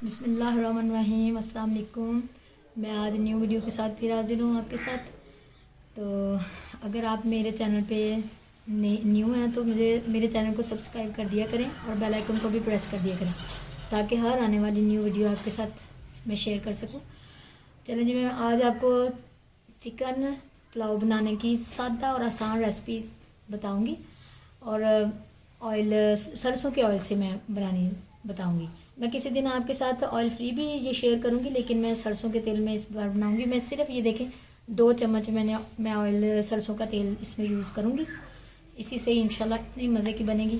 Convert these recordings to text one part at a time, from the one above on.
बिस्मिल्लाहिर्रहमानिर्रहीम, अस्सलाम वालेकुम। मैं आज न्यू वीडियो के साथ फिर हाजिर हूँ आपके साथ। तो अगर आप मेरे चैनल पे न्यू हैं तो मुझे मेरे चैनल को सब्सक्राइब कर दिया करें और बेल आइकन को भी प्रेस कर दिया करें ताकि हर आने वाली न्यू वीडियो आपके साथ मैं शेयर कर सकूँ। चलें जी, मैं आज आपको चिकन पुलाव बनाने की सादा और आसान रेसिपी बताऊँगी और सरसों के ऑयल से मैं बनानी बताऊँगी। मैं किसी दिन आपके साथ ऑयल फ्री भी ये शेयर करूँगी, लेकिन मैं सरसों के तेल में इस बार बनाऊँगी। मैं सिर्फ ये देखें 2 चम्मच मैं ऑयल सरसों का तेल इसमें यूज़ करूँगी। इसी से इंशाल्लाह इतनी मज़े की बनेगी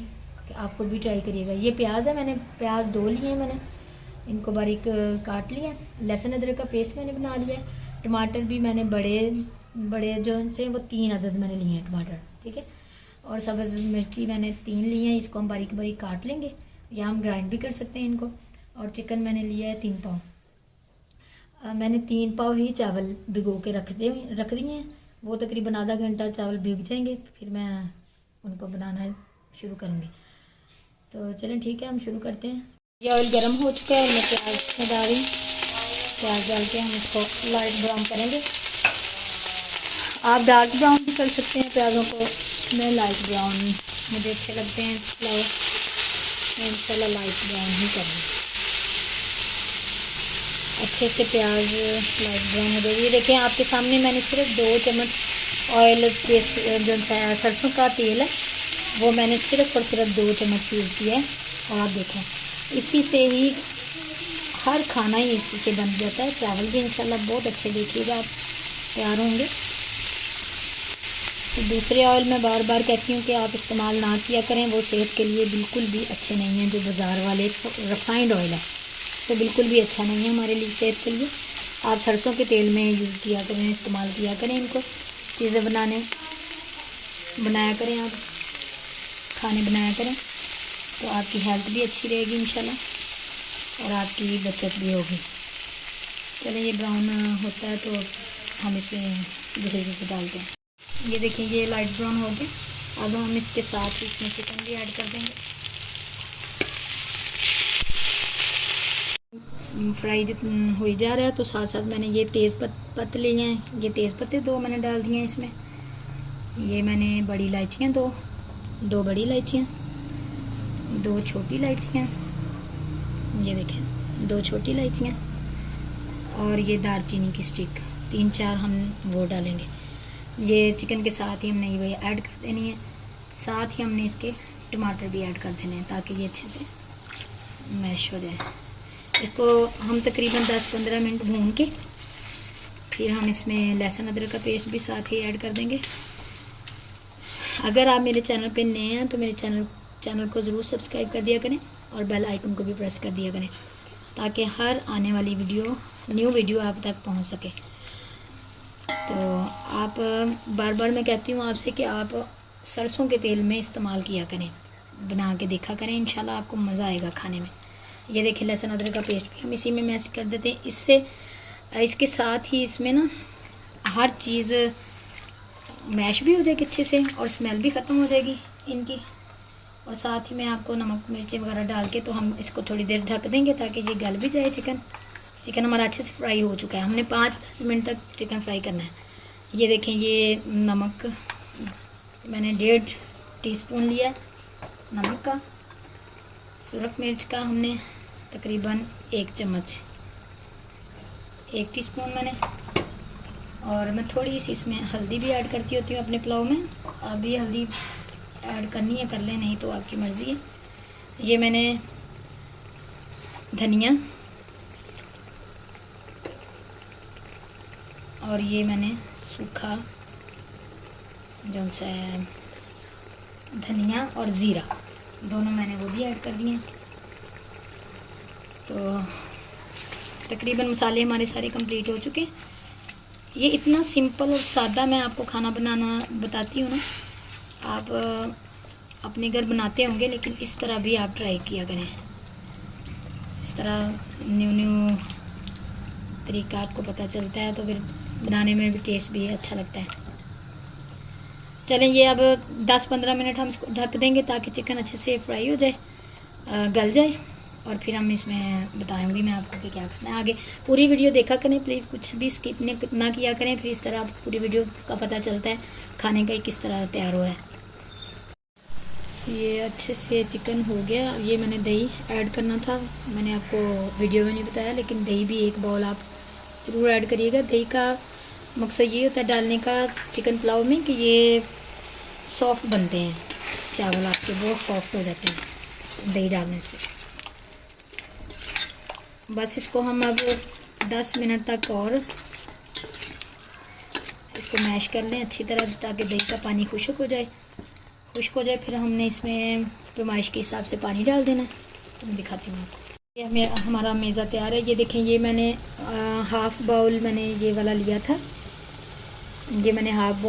कि आपको भी ट्राई करिएगा। ये प्याज है, मैंने प्याज 2 लिए हैं, मैंने इनको बारीक काट लिया। लहसुन अदरक का पेस्ट मैंने बना लिया है। टमाटर भी मैंने बड़े जो से वो 3 अदद मैंने लिए हैं टमाटर, ठीक है। और सब्ज़ मिर्ची मैंने 3 ली हैं, इसको हम बारीक बारीक काट लेंगे या हम ग्राइंड भी कर सकते हैं इनको। और चिकन मैंने लिया है 3 पाव। मैंने 3 पाव ही चावल भिगो के रख दिए हैं। वो तकरीबन आधा घंटा चावल भीग जाएंगे, फिर मैं उनको बनाना शुरू करूँगी। तो चलें ठीक है, हम शुरू करते हैं। ये ऑयल गर्म हो चुका है और मैं प्याज में डाल रही हूँ। प्याज डाल के हम इसको लाइट ब्राउन करेंगे। आप डार्क ब्राउन भी कर सकते हैं प्याज़ों को। मैं लाइट ब्राउन मुझे अच्छे लगते हैं पुलाव, मैं इंशाल्लाह लाइट ब्राउन ही करूँगी। अच्छे से प्याज लाइट ब्राउन हो जाएगी। देखें आपके सामने मैंने सिर्फ 2 चम्मच ऑयल जो सरसों का तेल है वो मैंने सिर्फ और सिर्फ 2 चम्मच यूज़ किया है। और आप देखें इसी से ही हर खाना ही इसी से बन जाता है। चावल भी इंशाल्लाह बहुत अच्छे देखिएगा आप तैयार होंगे। तो दूसरे ऑयल मैं बार बार कहती हूँ कि आप इस्तेमाल ना किया करें, वो सेहत के लिए बिल्कुल भी अच्छे नहीं हैं। जो बाज़ार वाले रिफाइंड ऑयल है तो बिल्कुल भी अच्छा नहीं है हमारे लिए, सेहत के लिए। आप सरसों के तेल में यूज़ किया करें, इस्तेमाल किया करें इनको, चीज़ें बनाया करें, आप खाने बनाया करें तो आपकी हेल्थ भी अच्छी रहेगी इंशाल्लाह और आपकी बचत भी होगी। चलें ये ब्राउन होता है तो हम इसमें दूसरी चीज़ें डालते हैं। ये देखिए ये लाइट ब्राउन हो गया। अब हम इसके साथ ही इसमें चिकन भी ऐड कर देंगे। फ्राई हो ही जा रहा है तो साथ साथ मैंने ये तेज़ पत्ते लिए हैं। ये तेज़ पत्ते 2 मैंने डाल दिए हैं इसमें। ये मैंने बड़ी इलायचियाँ 2 बड़ी इलायचियाँ, 2 छोटी इलायचियाँ, ये देखें 2 छोटी इलायचियाँ और ये दालचीनी की स्टिक 3-4 हम वो डालेंगे। ये चिकन के साथ ही हमने ये ऐड कर देनी है। साथ ही हमने इसके टमाटर भी ऐड कर देने हैं ताकि ये अच्छे से मैश हो जाए। इसको हम तकरीबन 10-15 मिनट भून के फिर हम इसमें लहसुन अदरक का पेस्ट भी साथ ही ऐड कर देंगे। अगर आप मेरे चैनल पे नए हैं तो मेरे चैनल को ज़रूर सब्सक्राइब कर दिया करें और बेल आइकन को भी प्रेस कर दिया करें ताकि हर आने वाली न्यू वीडियो आप तक पहुंच सके। तो आप बार बार मैं कहती हूँ आपसे कि आप सरसों के तेल में इस्तेमाल किया करें, बना के देखा करें, इंशाल्लाह आपको मज़ा आएगा खाने में। ये देखिए लहसुन अदरक का पेस्ट भी हम इसी में मैश कर देते हैं। इसके साथ ही इसमें ना हर चीज़ मैश भी हो जाएगी अच्छे से और स्मेल भी ख़त्म हो जाएगी इनकी। और साथ ही मैं आपको नमक मिर्ची वगैरह डाल के तो हम इसको थोड़ी देर ढक देंगे ताकि ये गल भी जाए। चिकन हमारा अच्छे से फ्राई हो चुका है। हमने 5-10 मिनट तक चिकन फ्राई करना है। ये देखें ये नमक मैंने 1.5 टीस्पून लिया है नमक का। सुरख मिर्च का हमने तकरीबन 1 चम्मच, 1 टीस्पून मैंने। और मैं थोड़ी सी इसमें हल्दी भी ऐड करती होती हूँ अपने पुलाव में। आप भी हल्दी ऐड करनी है कर लें, नहीं तो आपकी मर्ज़ी है। ये मैंने धनिया और ये मैंने सूखा जो सा धनिया और ज़ीरा दोनों मैंने वो भी ऐड कर दिए। तो तकरीबन मसाले हमारे सारे कंप्लीट हो चुके हैं। ये इतना सिंपल और सादा मैं आपको खाना बनाना बताती हूँ ना, आप अपने घर बनाते होंगे लेकिन इस तरह भी आप ट्राई किया करें। इस तरह न्यू तरीका आपको पता चलता है तो फिर बनाने में भी टेस्ट भी अच्छा लगता है। चलें ये अब 10-15 मिनट हम इसको ढक देंगे ताकि चिकन अच्छे से फ्राई हो जाए, गल जाए। और फिर हम इसमें बताऊंगी मैं आपको कि क्या करना है आगे। पूरी वीडियो देखा करें प्लीज़, कुछ भी स्किप ना किया करें, फिर इस तरह आपको पूरी वीडियो का पता चलता है खाने का किस तरह तैयार हुआ है। ये अच्छे से चिकन हो गया। ये मैंने दही ऐड करना था, मैंने आपको वीडियो में नहीं बताया, लेकिन दही भी 1 बाउल आप ज़रूर ऐड करिएगा। दही का मकसद ये होता है डालने का चिकन पुलाव में कि ये सॉफ्ट बनते हैं चावल, आपके बहुत सॉफ्ट हो जाते हैं दही डालने से। बस इसको हम अब 10 मिनट तक और इसको मैश कर लें अच्छी तरह, ताकि दही का पानी खुश्क हो जाए। फिर हमने इसमें फरमाइश के हिसाब से पानी डाल देना है। तो मैं दिखाती हूँ आपको। ये हमारा मेज़ा तैयार है। ये देखें, ये मैंने हाफ़ बाउल मैंने ये वाला लिया था, ये मैंने हाफ़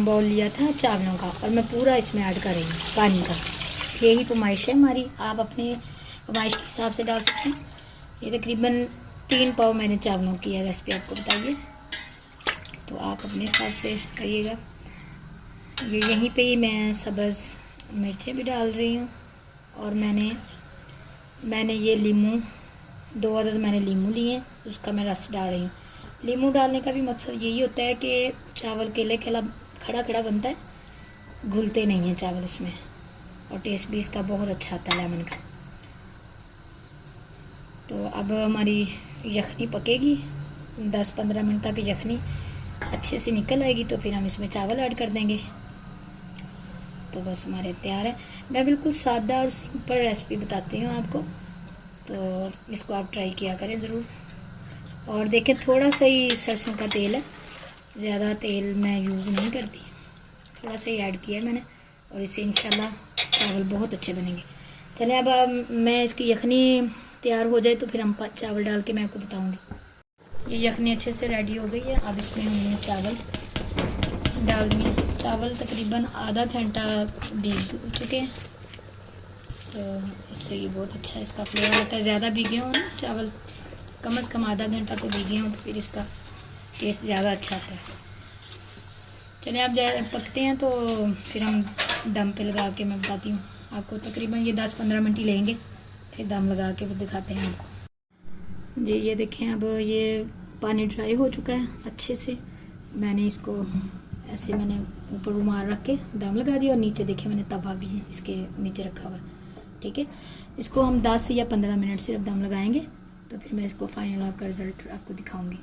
बाउल लिया था चावलों का, और मैं पूरा इसमें ऐड कर रही हूँ पानी का। यही फरमाइश है हमारी, आप अपने फरमाइश के हिसाब से डाल सकते हैं। ये तकरीबन 3 पाव मैंने चावलों की है रेसिपी, आपको बताइए, तो आप अपने हिसाब से करिएगा। ये यहीं पे ही मैं सब्ज़ मिर्चें भी डाल रही हूँ, और मैंने ये लीमू 2 अदद मैंने लीमू लिए, उसका मैं रस डाल रही हूँ। लीमू डालने का भी मकसद यही होता है कि चावल केले खड़ा खड़ा बनता है, घुलते नहीं हैं चावल इसमें, और टेस्ट भी इसका बहुत अच्छा आता है लेमन का। तो अब हमारी यखनी पकेगी 10-15 मिनट तक। यखनी अच्छे से निकल आएगी तो फिर हम इसमें चावल ऐड कर देंगे। तो बस हमारे तैयार है। मैं बिल्कुल सादा और सिंपल रेसिपी बताती हूँ आपको, तो इसको आप ट्राई किया करें ज़रूर। और देखें, थोड़ा सा ही सरसों का तेल है, ज़्यादा तेल मैं यूज़ नहीं करती, थोड़ा सा ही ऐड किया है मैंने, और इससे इंशाल्लाह चावल बहुत अच्छे बनेंगे। चलें अब मैं इसकी यखनी तैयार हो जाए तो फिर हम चावल डाल के मैं आपको बताऊँगी। ये यखनी अच्छे से रेडी हो गई है। अब इसमें हमने चावल डाल दिए। चावल तकरीबन आधा घंटा भीग चुके हैं, तो इससे ये बहुत अच्छा इसका फ्लेवर आता है। ज़्यादा भीगे हों ना चावल, कम से कम आधा घंटा तो भीगे हों, तो फिर इसका टेस्ट ज़्यादा अच्छा आता है। चलिए आप पकते हैं तो फिर हम दम पे लगा के मैं बताती हूँ आपको। तकरीबन ये 10-15 मिनट ही लेंगे, फिर दम लगा के दिखाते हैं आपको। जी ये देखें, अब ये पानी ड्राई हो चुका है अच्छे से। मैंने इसको ऐसे मैंने ऊपर रुमाल रख के दम लगा दिया, और नीचे देखें मैंने तवा भी इसके नीचे रखा हुआ है। ठीक है, इसको हम 10 या 15 मिनट सिर्फ दम लगाएंगे, तो फिर मैं इसको फाइनल आपका रिज़ल्ट आपको दिखाऊंगी।